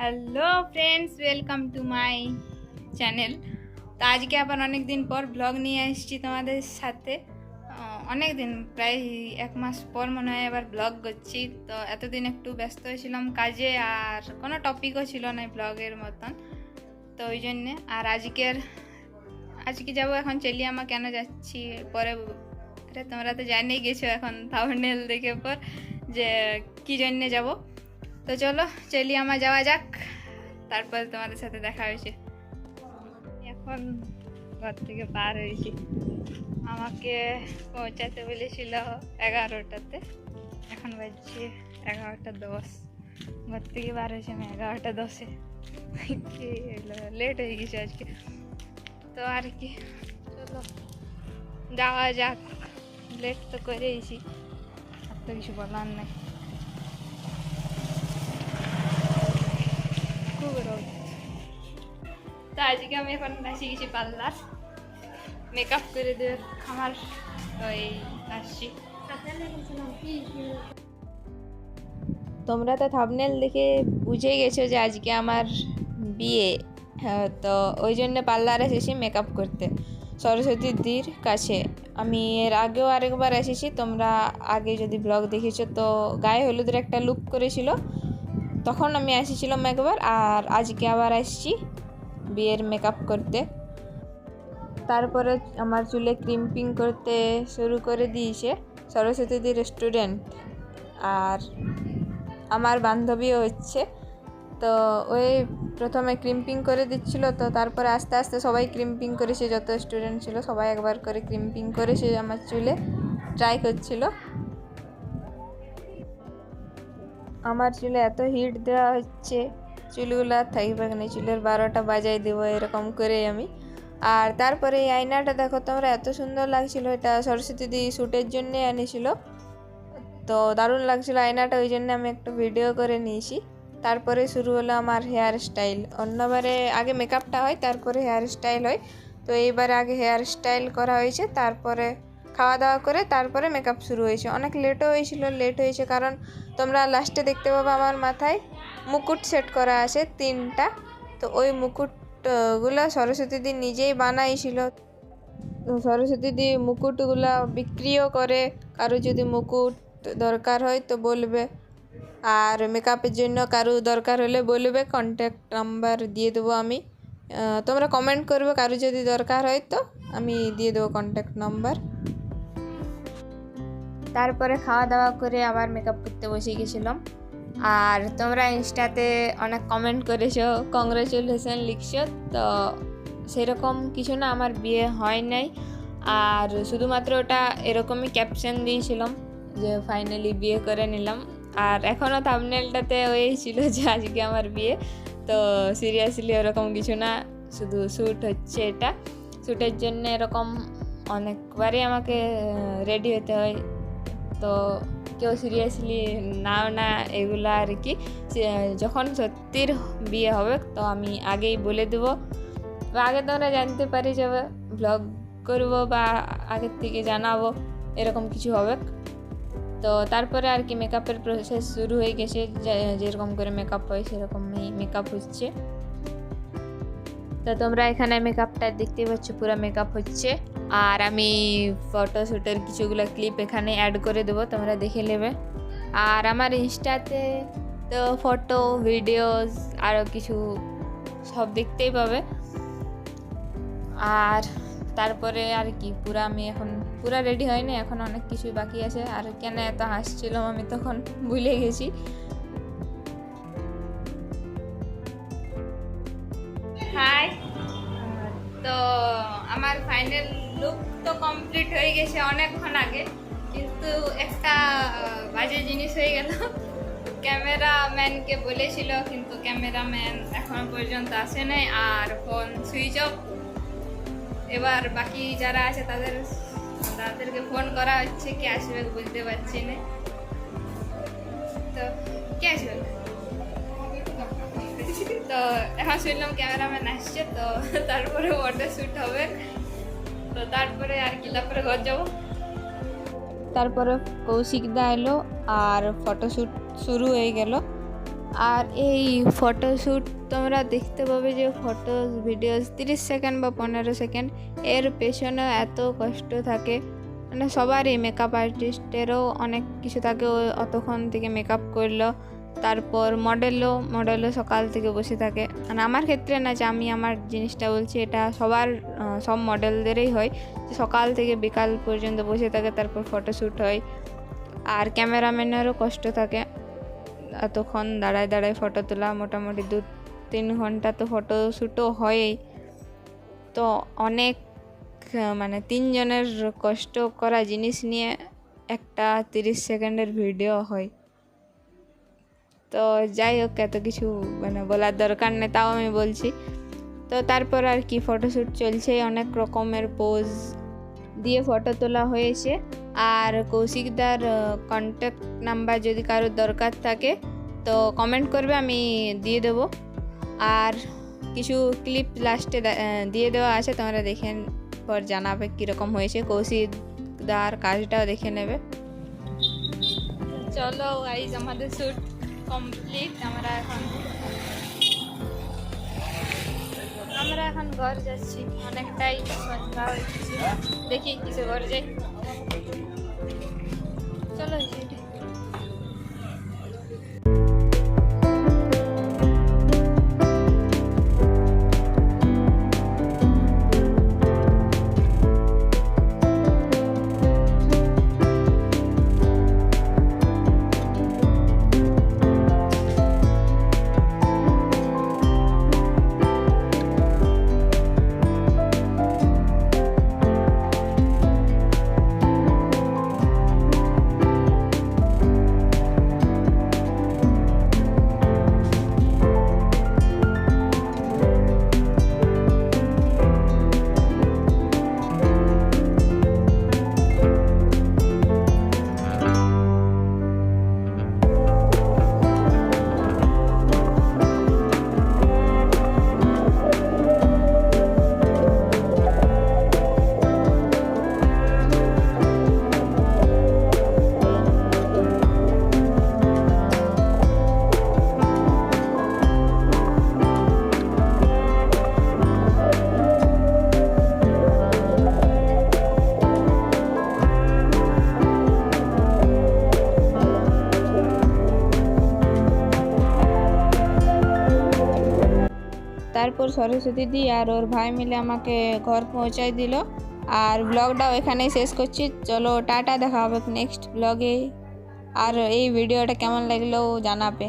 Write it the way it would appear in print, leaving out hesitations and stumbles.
Hello friends, welcome to my channel. তো আজকে আবার অনেক দিন পর ব্লগ নিয়ে এসেছি তোমাদের সাথে। অনেক দিন, প্রায় 1 মাস পর মনে হয় এবার ব্লগ করছি। তো এতদিন একটু ব্যস্ত হয়েছিলাম কাজে, আর কোনো টপিকও ছিল না ব্লগের মতন। তো ওই জন্যে আর আজকে যাবো এখন চেলিয়ামা। কেন যাচ্ছি পরে, তোমরা তো জানিয়ে গেছো এখন থাম্বনেল দেখে পর যে কী জন্যে যাবো। তো চলো চেলিয়ামা যাওয়া যাক, তারপর তোমাদের সাথে দেখা হয়েছে। এখন ঘর থেকে পার হয়েছি, আমাকে পৌঁছাতে বলেছিল 11টাতে, এখন বাজছে 11টা 10। ঘর থেকে বার হয়েছে আমি 11টা 10-এ। লেট হয়ে গেছে আজকে। তো আর কি, চলো যাওয়া যাক। লেট তো করেইছি, আর তো কিছু বলার নাই। খুব রোদ। তো আজকে আমি এখন এসে গেছি পার্লার, মেকআপ করে দিয়ে আমার ওই আসছি। তোমরা তো থাম্বনেল দেখে বুঝে গেছো যে আজকে আমার বিয়ে। তো ওই জন্য পার্লার এসেছি মেকআপ করতে সরস্বতী দির কাছে। আমি এর আগেও আরেকবার এসেছি, তোমরা আগে যদি ব্লগ দেখেছো তো গায়ে হলুদের একটা লুক করেছিল, তখন আমি এসেছিলাম একবার। আর আজকে আবার আসছি বিয়ের মেকআপ করতে। তারপরে আমার চুলে ক্রিম্পিং করতে শুরু করে দিয়েছে সরস্বতীদি রেস্টুরেন্ট, আর আমার বান্ধবীও হচ্ছে। তো ওই প্রথমে ক্রিম্পিং করে দিচ্ছিল, তো তারপরে আস্তে আস্তে সবাই ক্রিম্পিং করেছে, যত স্টুডেন্ট ছিল সবাই একবার করে ক্রিম্পিং করেছে আমার চুলে, ট্রাই করছিল। আমার চুলে এত হিট দেওয়া হচ্ছে, চুলগুলো থাকবে না, চুলের 12টা বাজাই দেবো এরকম করে আমি। আর তারপরে এই আয়নাটা দেখো তোমরা, এত সুন্দর লাগছিল। এটা সরস্বতী দি শ্যুটের জন্যে এনেছিল, তো দারুণ লাগছিল আয়নাটা, ওই জন্য আমি একটা ভিডিও করে নিয়েছি। তারপরে শুরু হলো আমার হেয়ার স্টাইল। অন্যবারে আগে মেকআপটা হয়, তারপরে হেয়ার স্টাইল হয়। তো এইবারে আগে হেয়ার স্টাইল করা হয়েছে, তারপরে খাওয়া দাওয়া করে তারপরে মেকআপ শুরু হয়েছে। অনেক লেটও হয়েছিল, লেট হয়েছে কারণ তোমরা লাস্টে দেখতে পাবো আমার মাথায় মুকুট সেট করা আছে 3টা। তো ওই মুকুটগুলো সরস্বতী দি নিজেই বানাইছিল। সরস্বতী দি মুকুটগুলো বিক্রিও করে, কারো যদি মুকুট দরকার হয় তো বলবে। আর মেকআপের জন্য কারো দরকার হলে বলবে, কন্ট্যাক্ট নাম্বার দিয়ে দেবো আমি। তোমরা কমেন্ট করবে কারো যদি দরকার হয়, তো আমি দিয়ে দেবো কন্ট্যাক্ট নাম্বার। তারপরে খাওয়া দাওয়া করে আবার মেকআপ করতে বসে গেছিলাম। আর তোমরা ইনস্টাতে অনেক কমেন্ট করেছো, কংগ্রাচুলেশন লিখছো। তো সেরকম কিছু না, আমার বিয়ে হয় নাই। আর শুধুমাত্র ওটা এরকমই ক্যাপশন দিয়েছিলাম যে ফাইনালি বিয়ে করে নিলাম। আর এখনও থাম্বনেলটাতে ওই ছিল যে আজকে আমার বিয়ে। তো সিরিয়াসলি ওরকম কিছু না, শুধু শ্যুট হচ্ছে। এটা শ্যুটের জন্য এরকম অনেকবারই আমাকে রেডি হতে হয়, তো কেউ সিরিয়াসলি নাও না এগুলো আর কি। যখন সত্যির বিয়ে হবে তো আমি আগেই বলে দেবো, বা আগে তোমরা জানতে পারি যাবে, ব্লগ করবো বা আগের থেকে জানাবো, এরকম কিছু হবে। তো তারপরে আর কি মেকআপের প্রসেস শুরু হয়ে গেছে, যেরকম করে মেকআপ হয় সেরকমই মেকআপ হচ্ছে। তো তোমরা এখানে মেকআপটা দেখতে পাচ্ছ, পুরো মেকআপ হচ্ছে। আর আমি ফটোশ্যুটের কিছুগুলো ক্লিপ এখানে অ্যাড করে দেবো, তোমরা দেখে নেবে। আর আমার ইনস্টাতে তো ফটো, ভিডিওস আরও কিছু সব দেখতেই পাবে। আর তারপরে আর কি আমি এখন পুরা রেডি হয়নি, এখন অনেক কিছুই বাকি আছে। আর কেন এত হাসছিলাম আমি তখন ভুলে গেছি। হাই, তো আমার ফাইনাল লুক তো কমপ্লিট হয়ে গেছে অনেকক্ষণ আগে, কিন্তু একটা বাজে জিনিস হয়ে গেল। ক্যামেরাম্যানকে বলেছিল, কিন্তু ক্যামেরাম্যান এখনো পর্যন্ত আসে নাই, আর ফোন সুইচ অফ। এবার বাকি যারা আছে তাদেরকে ফোন করা হচ্ছে, কে আসবে বুঝতে পারছি না। তো কে আসবে, তো এখন শুনলাম ক্যামেরাম্যান আসছে, তো তারপরে ফটো শ্যুট হবে। তো তারপরে আর কি, তারপরে ঘর যাবো। তারপরে কৌশিকদা এলো আর ফটোশ্যুট শুরু হয়ে গেল। আর এই ফটোশ্যুট তোমরা দেখতে পাবে যে ফটোস ভিডিওস 30 সেকেন্ড বা 15 সেকেন্ড, এর পেছনে এত কষ্ট থাকে। মানে সবারই, মেকআপ আর্টিস্টেরও অনেক কিছু থাকে। ও অতক্ষণ থেকে মেকআপ করলো, তারপর মডেলও সকাল থেকে বসে থাকে। মানে আমার ক্ষেত্রে না, যে আমি আমার জিনিসটা বলছি, এটা সব মডেলদেরই হয়, যে সকাল থেকে বিকাল পর্যন্ত বসে থাকে, তারপর ফটোশ্যুট হয়। আর ক্যামেরাম্যানেরও কষ্ট থাকে, এতক্ষণ দাঁড়ায় ফটো তোলা, মোটামুটি 2-3 ঘন্টা তো ফটোশ্যুটও হয়ই। তো অনেক মানে 3 জনের কষ্ট করা জিনিস নিয়ে একটা 30 সেকেন্ডের ভিডিও হয়। তো যাই হোক, এত কিছু মানে বলার দরকার নেই, তাও আমি বলছি। তো তারপর আর কি, ফটোশ্যুট চলছে, অনেক রকমের পোজ দিয়ে ফটো তোলা হয়েছে। আর কৌশিকদার কন্ট্যাক্ট নাম্বার যদি কারোর দরকার থাকে তো কমেন্ট করবে, আমি দিয়ে দেবো। আর কিছু ক্লিপ লাস্টে দিয়ে দেওয়া আছে, তোমরা দেখে পর জানাবে কীরকম হয়েছে। কৌশিকদার কাজটাও দেখে নেবে। চলো গাইজ, আমাদের শ্যুট কমপ্লিট। আমরা এখন ঘর যাচ্ছি, অনেকটাই সন্ধ্যা হয়েছে। দেখি কিসে ঘর যাই, চলো। তারপর সরস্বতী দি আর ওর ভাই মিলে আমাকে ঘর পৌঁছায় দিল। আর ব্লগটাও এখানেই শেষ করছি। চলো টাটা, দেখা হবে নেক্সট ব্লগে। আর এই ভিডিওটা কেমন লাগলো জানাবে।